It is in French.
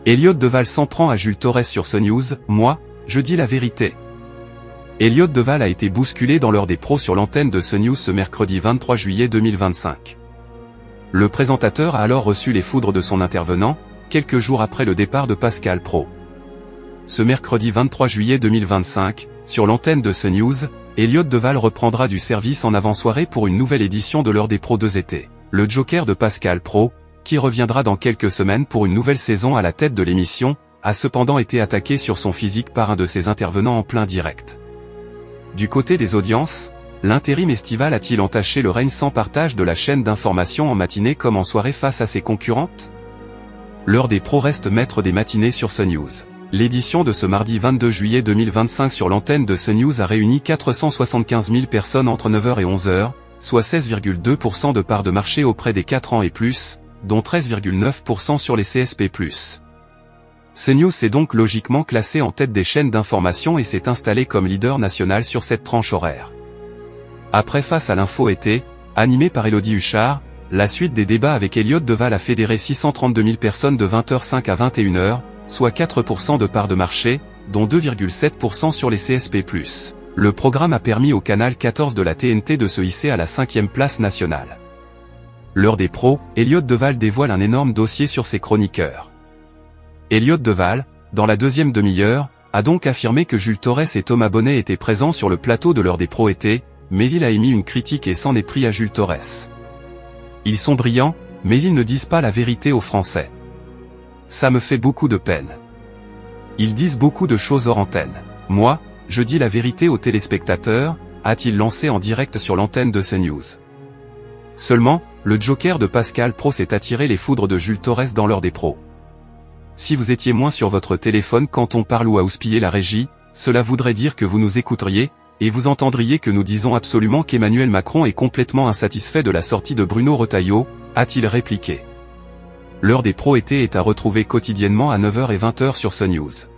Elliott Deval s'en prend à Jules Torres sur CNews. Moi, je dis la vérité. Elliott Deval a été bousculé dans l'heure des pros sur l'antenne de CNews ce mercredi 23 juillet 2025. Le présentateur a alors reçu les foudres de son intervenant, quelques jours après le départ de Pascal Praud. Ce mercredi 23 juillet 2025, sur l'antenne de CNews, Elliott Deval reprendra du service en avant-soirée pour une nouvelle édition de l'heure des pros 2 été. Le joker de Pascal Praud, qui reviendra dans quelques semaines pour une nouvelle saison à la tête de l'émission, a cependant été attaqué sur son physique par un de ses intervenants en plein direct. Du côté des audiences, l'intérim estival a-t-il entaché le règne sans partage de la chaîne d'information en matinée comme en soirée face à ses concurrentes? L'heure des pros reste maître des matinées sur CNews. L'édition de ce mardi 22 juillet 2025 sur l'antenne de CNews a réuni 475 000 personnes entre 9h et 11h, soit 16,2% de part de marché auprès des 4 ans et plus, dont 13,9% sur les CSP+. CNews s'est donc logiquement classé en tête des chaînes d'information et s'est installé comme leader national sur cette tranche horaire. Après Face à l'info été, animé par Élodie Huchard, la suite des débats avec Elliott Deval a fédéré 632 000 personnes de 20h05 à 21h, soit 4% de part de marché, dont 2,7% sur les CSP+. Le programme a permis au canal 14 de la TNT de se hisser à la 5e place nationale. L'heure des pros, Elliott Deval dévoile un énorme dossier sur ses chroniqueurs. Elliott Deval, dans la deuxième demi-heure, a donc affirmé que Jules Torres et Thomas Bonnet étaient présents sur le plateau de l'heure des pros été, mais il a émis une critique et s'en est pris à Jules Torres. Ils sont brillants, mais ils ne disent pas la vérité aux Français. Ça me fait beaucoup de peine. Ils disent beaucoup de choses hors antenne. Moi, je dis la vérité aux téléspectateurs, a-t-il lancé en direct sur l'antenne de CNews. Seulement, le joker de Pascal Praud s'est attiré les foudres de Jules Torres dans l'heure des pros. Si vous étiez moins sur votre téléphone quand on parle ou à houspiller la régie, cela voudrait dire que vous nous écouteriez, et vous entendriez que nous disons absolument qu'Emmanuel Macron est complètement insatisfait de la sortie de Bruno Retailleau, a-t-il répliqué. L'heure des pros été est à retrouver quotidiennement à 9h et 20h sur CNews.